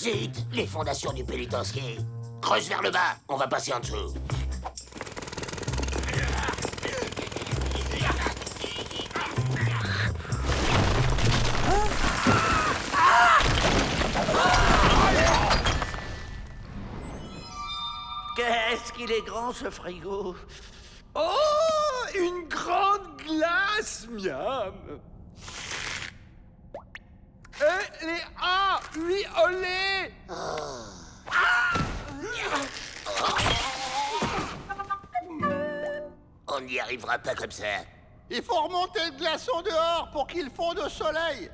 Zut, les fondations du pénitencier. Creuse vers le bas, on va passer en dessous. Qu'est-ce qu'il est grand, ce frigo! Oh, une grande glace, miam. Et les A, oui, olé. On n'y arrivera pas comme ça. Il faut remonter le glaçon dehors pour qu'il fonde au soleil.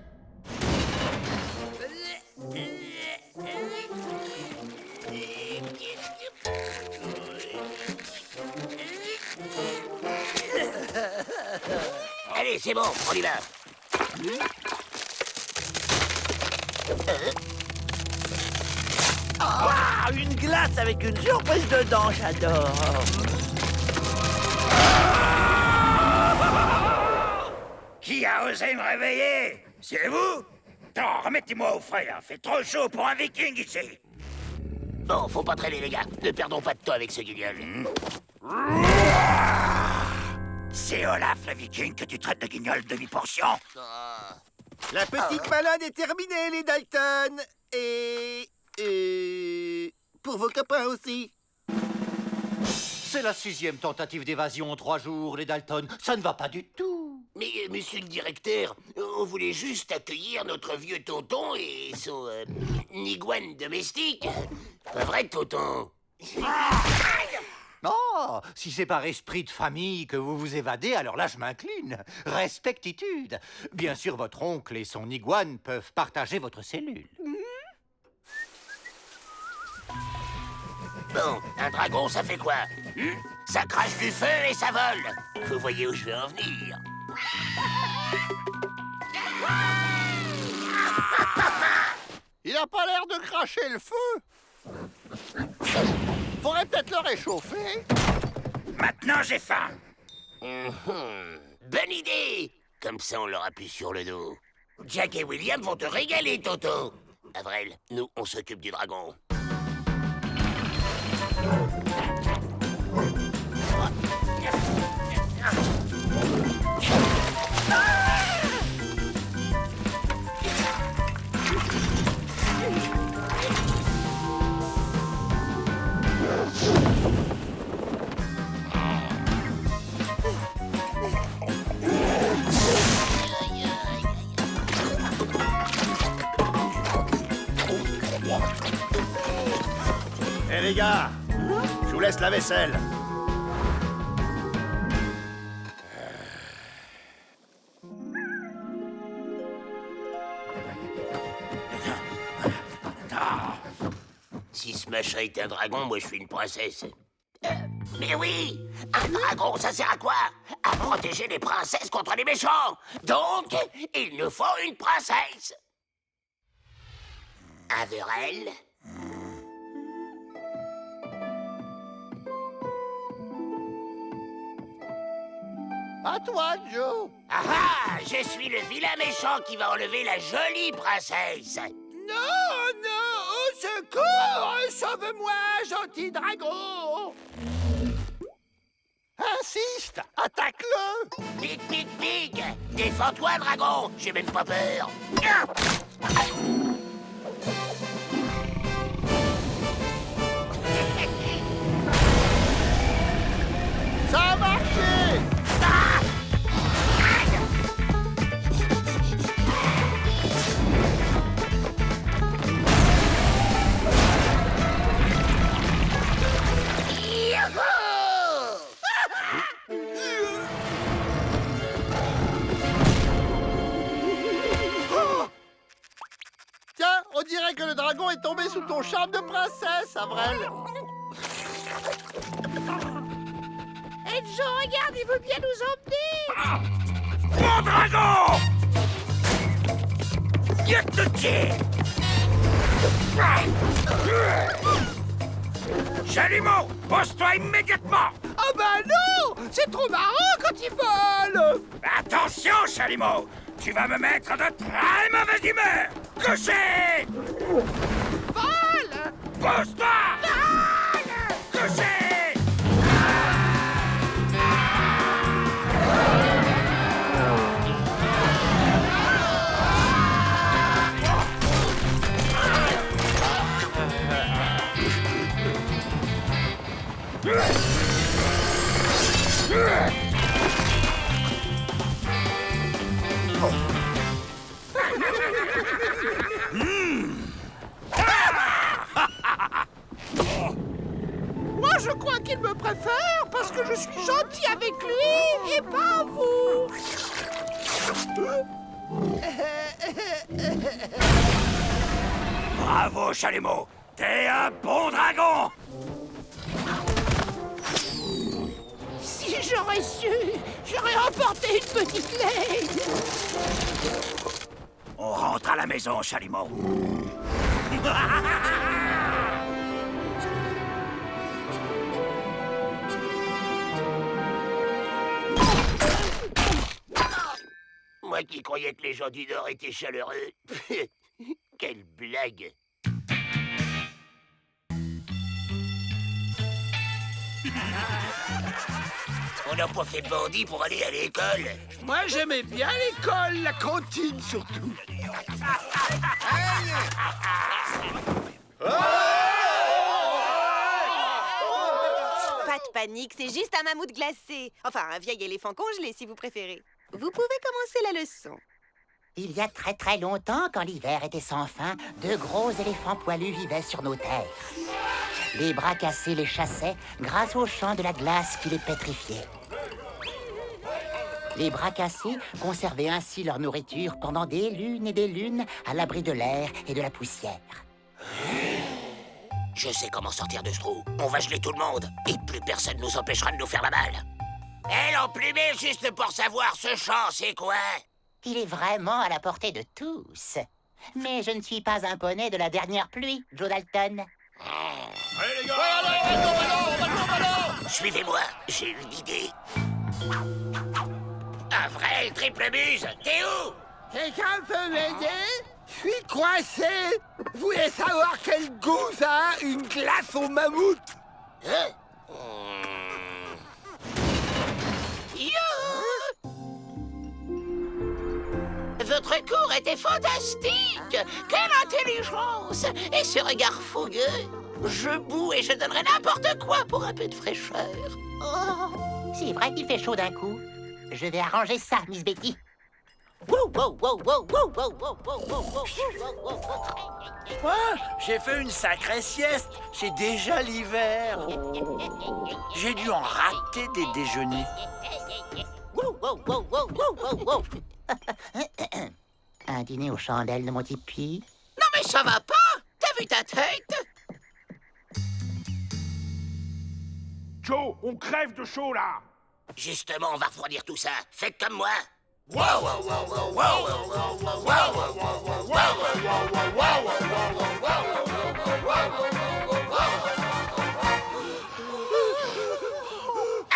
Allez, c'est bon, on y va. Ah, une glace avec une surprise dedans, j'adore! Qui a osé me réveiller? C'est vous? Non, remettez-moi au frais, hein. Fait trop chaud pour un viking ici. Bon, faut pas traîner, les gars. Ne perdons pas de temps avec ce guignol. C'est Olaf le viking que tu traites de guignol demi-portion? La petite balade est terminée, les Dalton. Pour vos copains aussi. C'est la 6e tentative d'évasion en 3 jours, les Dalton. Ça ne va pas du tout. Mais, monsieur le directeur, on voulait juste accueillir notre vieux tonton et son iguane domestique. Pas vrai, tonton? Oh, si c'est par esprit de famille que vous vous évadez, alors là, je m'incline. Respectitude. Bien sûr, votre oncle et son iguane peuvent partager votre cellule. Bon, un dragon, ça fait quoi? Ça crache du feu et ça vole. Vous voyez où je veux en venir? Il a pas l'air de cracher le feu. Faudrait peut-être le réchauffer. Maintenant, j'ai faim. Bonne idée! Comme ça, on l'aura plus sur le dos. Jack et William vont te régaler, Toto. Avril, nous, on s'occupe du dragon. Eh les gars, je vous laisse la vaisselle. Si ce machin est un dragon, moi je suis une princesse. Mais oui! Un dragon, ça sert à quoi? À protéger les princesses contre les méchants! Donc, il nous faut une princesse! Averell? À toi, Joe. Ah ah! Je suis le vilain méchant qui va enlever la jolie princesse! Non, non, au secours! Sauve-moi, gentil dragon! Insiste, attaque-le! Pique, pique, pique! Défends-toi, dragon! J'ai même pas peur! Ça a marché! Tiens, on dirait que le dragon est tombé sous ton charme de princesse, Avril. Et Joe, regarde, il veut bien nous emmener. Mon dragon! Yatuchi! Chalumeau, pose-toi immédiatement! Ah bah non! C'est trop marrant quand ils volent! Attention, Chalumeau! Tu vas me mettre de très mauvaise humeur! Cocher! Vol! Pose-toi! Cocher! Moi, je crois qu'il me préfère parce que je suis gentil avec lui et pas vous. Bravo, Chalumeau! T'es un bon dragon! Si j'aurais su, j'aurais emporté une petite laine. On rentre à la maison, Chalumeau. Moi qui croyais que les gens du Nord étaient chaleureux. Quelle blague. On n'a pas fait bandit pour aller à l'école. Moi, j'aimais bien l'école, la cantine surtout. Pas de panique, c'est juste un mammouth glacé. Enfin, un vieil éléphant congelé, si vous préférez. Vous pouvez commencer la leçon. Il y a très très longtemps, quand l'hiver était sans fin, de gros éléphants poilus vivaient sur nos terres. Les bras cassés les chassaient grâce au chant de la glace qui les pétrifiait. Les bras cassés conservaient ainsi leur nourriture pendant des lunes et des lunes à l'abri de l'air et de la poussière. Je sais comment sortir de ce trou. On va geler tout le monde et plus personne nous empêchera de nous faire la malle. Elle emplumée juste pour savoir ce chant, c'est quoi? Il est vraiment à la portée de tous. Mais je ne suis pas un poney de la dernière pluie, Joe Dalton. Allez, les gars! Suivez-moi, j'ai une idée. Un vrai triple buse, t'es où? Quelqu'un peut m'aider? Je suis coincé. Vous voulez savoir quel goût ça a une glace au mammouth? Hein? Votre cours était fantastique! Quelle intelligence! Et ce regard fougueux! Je boue et je donnerais n'importe quoi pour un peu de fraîcheur. Oh, c'est vrai qu'il fait chaud d'un coup. Je vais arranger ça, Miss Betty. Wow, wow, wow, wow, wow, wow, wow, wow, wow, wow, wow. J'ai fait une sacrée sieste. C'est déjà l'hiver. J'ai dû en rater des déjeuners. Wow, wow, wow, wow, wow, wow, wow. Un dîner aux chandelles de mon tipi. Non mais ça va pas! T'as vu ta tête? Joe, on crève de chaud là! Justement, on va refroidir tout ça. Faites comme moi.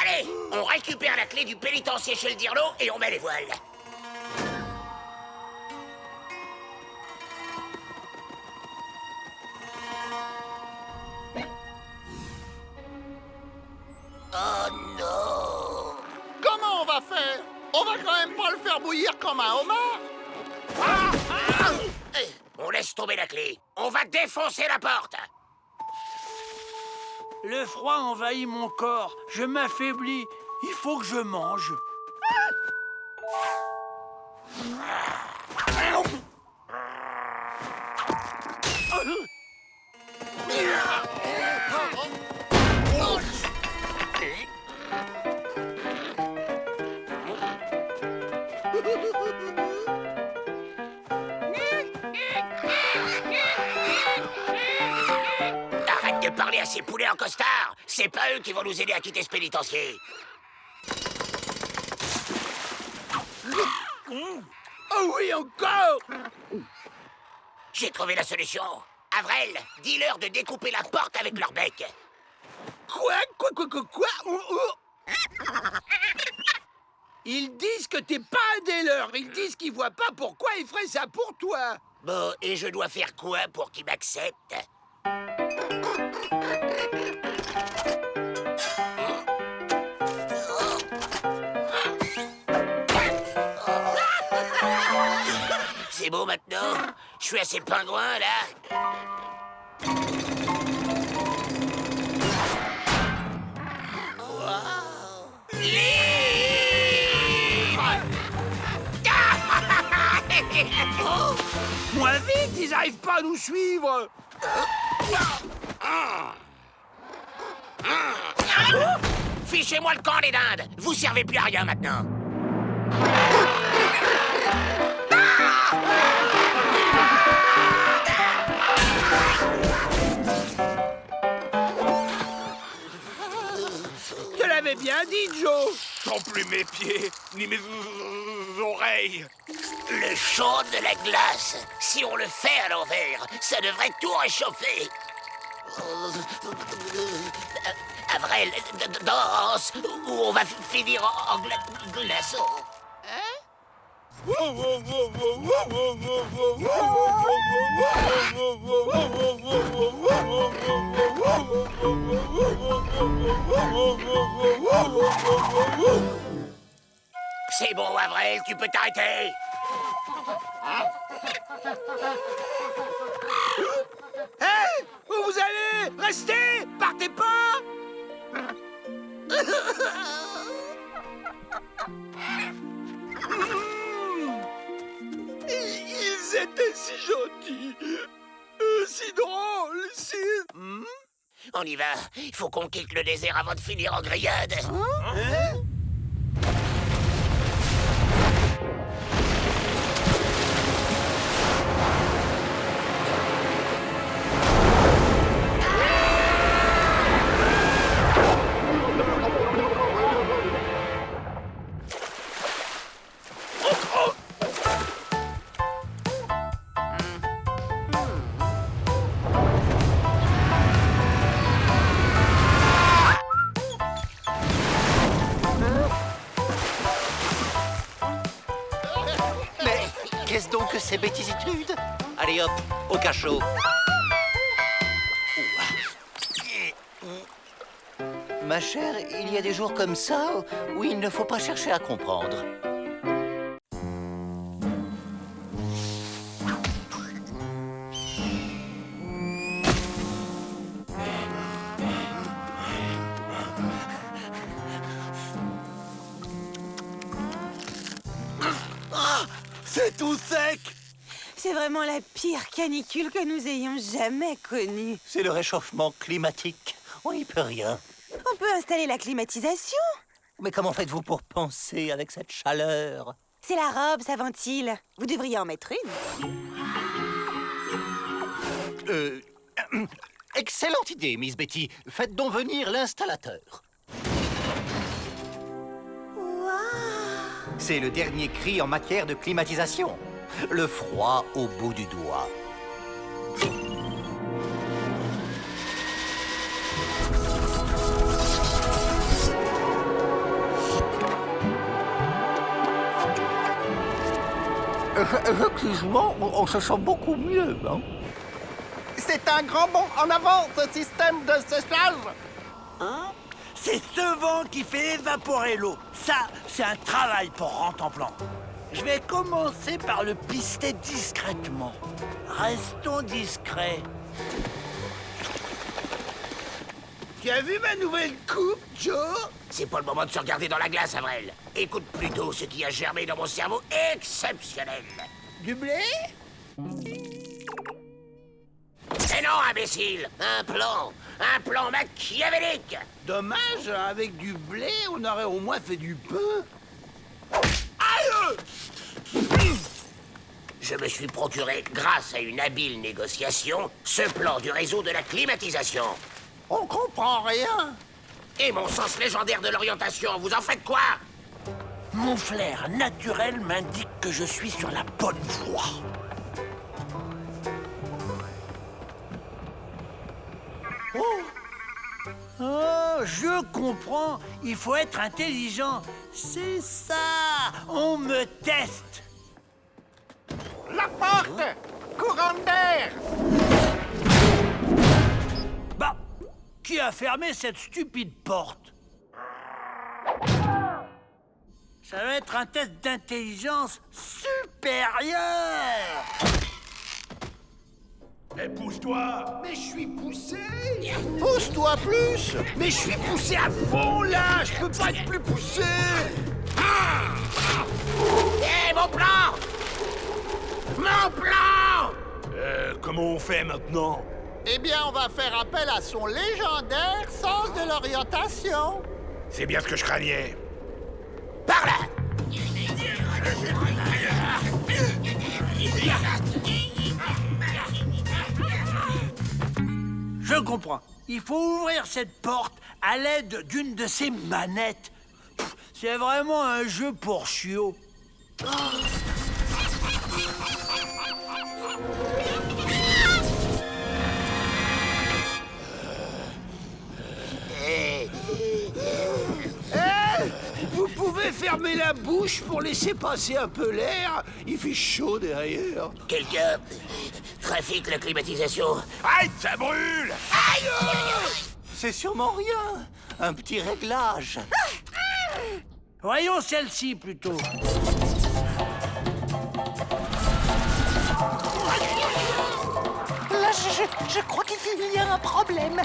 Allez, on récupère la clé du pénitencier chez le Dirlo et on met les voiles. Oh non! Comment on va faire? On va quand même pas le faire bouillir comme un homard. On laisse tomber la clé. On va défoncer la porte. Le froid envahit mon corps. Je m'affaiblis. Il faut que je mange. Arrête de parler à ces poulets en costard. C'est pas eux qui vont nous aider à quitter ce pénitencier. Oh oui, encore! J'ai trouvé la solution. Avrel, dis-leur de découper la porte avec leur bec. Quoi? Ils disent que t'es pas un des leurs. Ils disent qu'ils voient pas pourquoi ils feraient ça pour toi. Bon, et je dois faire quoi pour qu'il m'accepte? C'est bon maintenant? Je suis assez pingouin, là? Moins vite, ils arrivent pas à nous suivre. Fichez-moi le camp, les dindes! Vous servez plus à rien maintenant! Je l'avais bien dit, Joe. Sans plus mes pieds, ni mes oreilles. Le chaud de la glace, si on le fait à l'envers, ça devrait tout réchauffer. Avril, danse, ou on va finir en glaçon. C'est bon, Avril, tu peux t'arrêter. Hé, où vous allez? Restez, partez pas. Ils étaient si gentils, si drôles, si... On y va. Il faut qu'on quitte le désert avant de finir en grillade. Mais qu'est-ce donc que ces bêtisitudes? Allez hop, au cachot. Ma chère, il y a des jours comme ça où il ne faut pas chercher à comprendre. C'est tout sec. C'est vraiment la pire canicule que nous ayons jamais connue. C'est le réchauffement climatique. On n'y peut rien. On peut installer la climatisation. Mais comment faites-vous pour penser avec cette chaleur? C'est la robe, ça ventile. Vous devriez en mettre une. Excellente idée, Miss Betty. Faites donc venir l'installateur. C'est le dernier cri en matière de climatisation. Le froid au bout du doigt. Effectivement, on se sent beaucoup mieux, hein? C'est un grand bond en avant, ce système de séchage. C'est ce vent qui fait évaporer l'eau. Ça, c'est un travail pour Rantanplan. Je vais commencer par le pister discrètement. Restons discrets. Tu as vu ma nouvelle coupe, Joe? C'est pas le moment de se regarder dans la glace, Avril. Écoute plutôt ce qui a germé dans mon cerveau exceptionnel. Du blé? Mais non, imbécile! Un plan machiavélique! Dommage, avec du blé, on aurait au moins fait du pain. Aïe! Je me suis procuré, grâce à une habile négociation, ce plan du réseau de la climatisation. On comprend rien. Et mon sens légendaire de l'orientation, vous en faites quoi? Mon flair naturel m'indique que je suis sur la bonne voie. Oh, je comprends. Il faut être intelligent. C'est ça. On me teste. La porte. courant d'air. Bah, qui a fermé cette stupide porte? Ça va être un test d'intelligence supérieure. Eh, pousse-toi! Mais je suis poussé. Pousse-toi plus. Mais je suis poussé à fond là. Je peux pas être plus poussé. Hé, mon plan! Mon plan! Comment on fait maintenant? Eh bien, on va faire appel à son légendaire sens de l'orientation. C'est bien ce que je craignais. Par là! Je comprends. Il faut ouvrir cette porte à l'aide d'une de ces manettes. Pff, c'est vraiment un jeu pour chiots. Vous pouvez fermer la bouche pour laisser passer un peu l'air. Il fait chaud derrière. Quelqu'un trafique la climatisation. Aïe, ça brûle! C'est sûrement rien. Un petit réglage. Voyons celle-ci plutôt. Là, je crois qu'il y a un problème.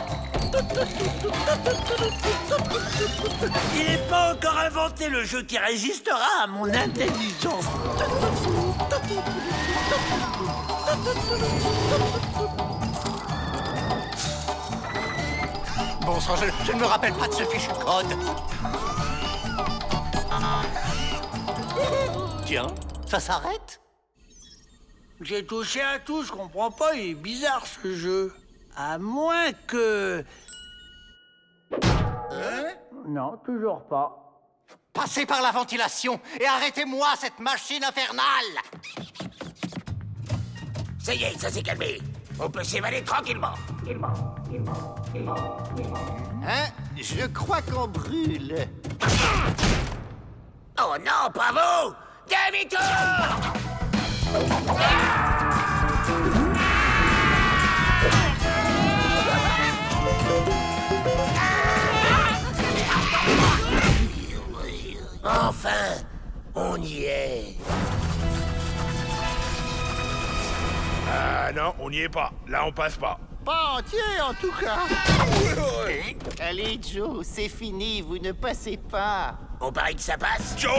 Il n'est pas encore inventé le jeu qui résistera à mon intelligence. Bon sang, je ne me rappelle pas de ce fichu code. Tiens, ça s'arrête? J'ai touché à tout, je comprends pas, il est bizarre ce jeu. À moins que... Non, toujours pas. Passez par la ventilation et arrêtez-moi cette machine infernale! Ça y est, ça s'est calmé. On peut s'évader tranquillement. Hein? Je crois qu'on brûle. Oh non, pas vous! Demi-tour! Enfin, on y est. Ah non, on n'y est pas. Là, on passe pas. Pas entier en tout cas. Allez, Joe, c'est fini, vous ne passez pas. On parie que ça passe? Joe!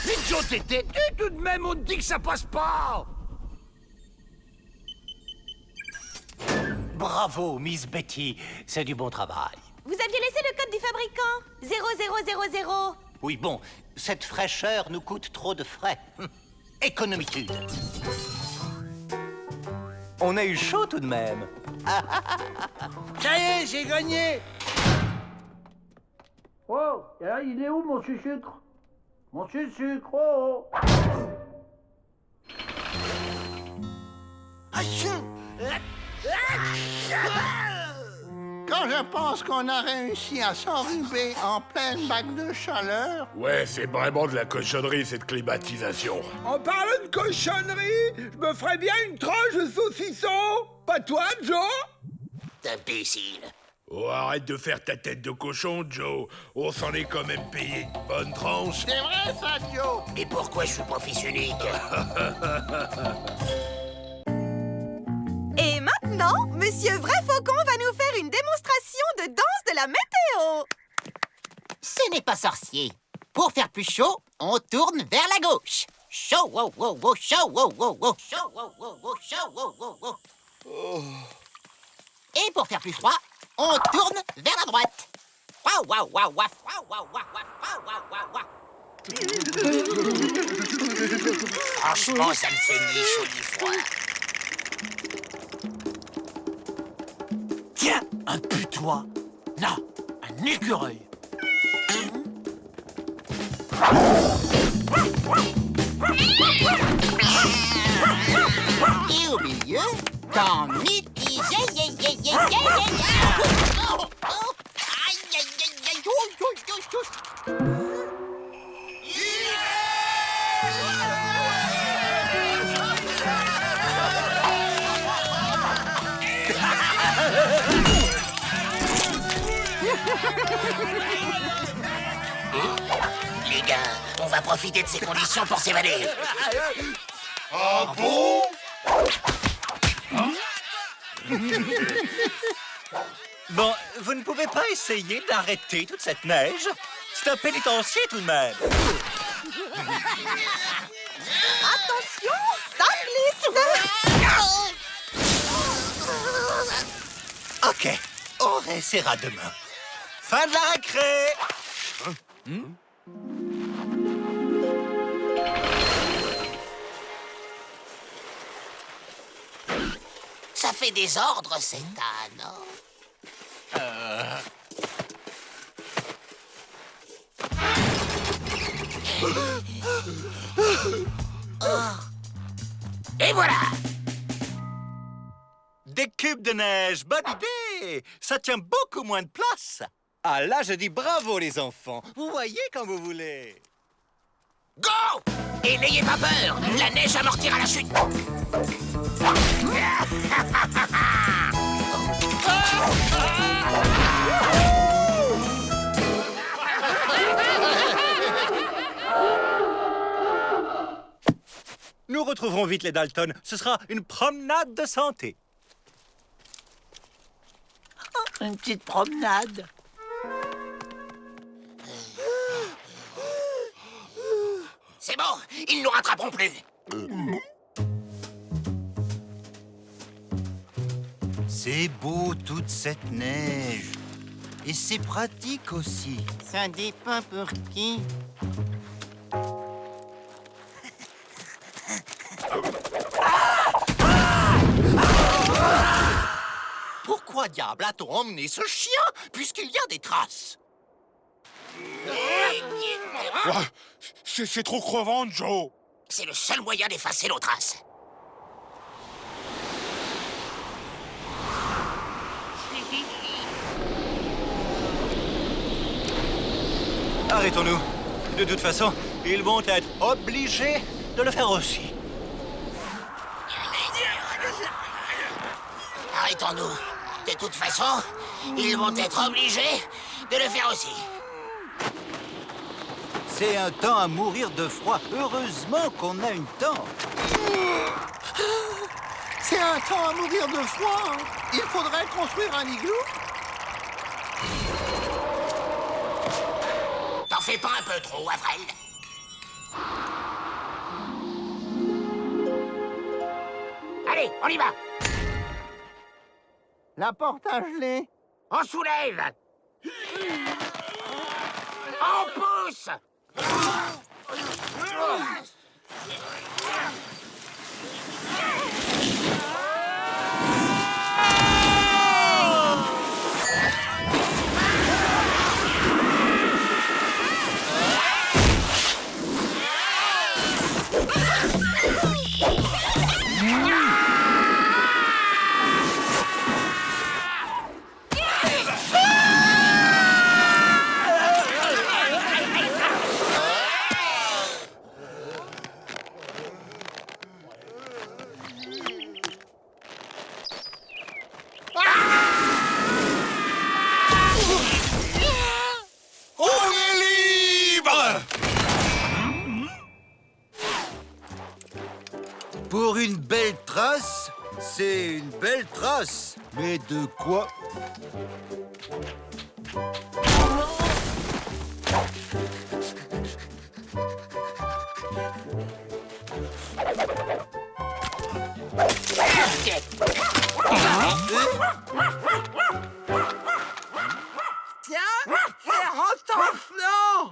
Mais Joe, t'es têtu tout de même, on te dit que ça passe pas. Bravo, Miss Betty. C'est du bon travail. Vous aviez laissé le code du fabricant. 0000. Oui, bon, cette fraîcheur nous coûte trop de frais. Économitude. On a eu chaud tout de même. Ça y est, j'ai gagné. Oh, il est où mon sucre? Mon sucre, oh. Quand je pense qu'on a réussi à s'enrhuber en pleine vague de chaleur. Ouais, c'est vraiment de la cochonnerie, cette climatisation. En parlant de cochonnerie, je me ferais bien une tranche de saucisson. Pas toi, Joe? Imbécile. Oh, arrête de faire ta tête de cochon, Joe. On s'en est quand même payé une bonne tranche. C'est vrai ça, Joe. Et pourquoi je suis pas fils unique? Et maintenant, Monsieur Vrai Faucon va nous faire une démonstration de danse de la météo. Ce n'est pas sorcier. Pour faire plus chaud, on tourne vers la gauche. Chaud, wow, wow, wow, chaud, wow, wow, wow, chaud, wow, wow, wow, chaud, wow, wow, wow. Et pour faire plus froid, on tourne vers la droite. Waouh, waouh, waouh, waouh, waouh, waouh, waouh, waouh, waouh. Franchement, ça me fait ni chaud ni froid. Tiens, un putois. Là, un écureuil. Et au milieu, dans mitigé, Oh, oh, aïe, aïe, aïe, aïe, ouh, ouh, ouh, ouh. Les gars, on va profiter de ces conditions pour s'évader. Ah bon? Bon, vous ne pouvez pas essayer d'arrêter toute cette neige? C'est un pénitencier tout de même. Attention, ça glisse. OK, on réessayera demain. Fin de la récré. Ça fait désordre, cet âne. Et voilà! Des cubes de neige, bonne idée! Ça tient beaucoup moins de place. Ah là, je dis bravo les enfants. Vous voyez quand vous voulez. Go! Et n'ayez pas peur, la neige amortira la chute. Nous retrouverons vite les Dalton. Ce sera une promenade de santé. Une petite promenade. C'est bon, ils ne nous rattraperont plus. C'est beau, toute cette neige. Et c'est pratique aussi. Ça dépend pour qui. Pourquoi diable a-t-on emmené ce chien, puisqu'il y a des traces? C'est trop crevant, Joe. C'est le seul moyen d'effacer nos traces. Arrêtons-nous. De toute façon, ils vont être obligés de le faire aussi. Arrêtons-nous. De toute façon, ils vont être obligés de le faire aussi. C'est un temps à mourir de froid. Heureusement qu'on a une tente. C'est un temps à mourir de froid. Il faudrait construire un igloo. T'en fais pas un peu trop, Avril. Allez, on y va. La porte à geler. On soulève. On pousse. Pour une belle trace, c'est une belle trace. Mais de quoi? Tiens, c'est retentflant.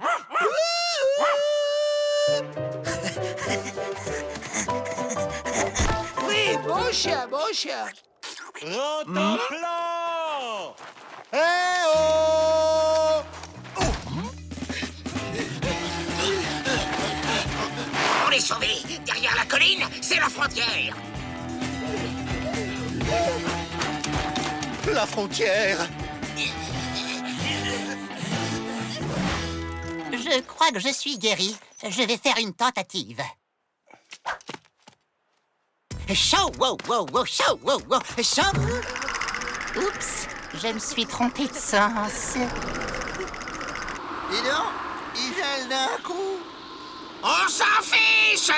Oui, bon chien, bon chien. Rentemplant! Eh oh! On est sauvés. Derrière la colline, c'est la frontière. La frontière! Je crois que je suis guéri. Je vais faire une tentative. Chaud, wow, wow, wow, chaud, wow, wow, chaud. Oups, Je me suis trompée de sens. Dis donc, il gèle d'un coup. On s'en fiche.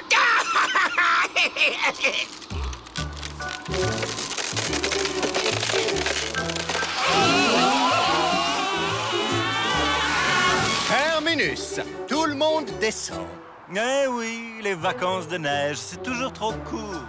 Terminus. Tout le monde descend. Eh oui, les vacances de neige, c'est toujours trop court.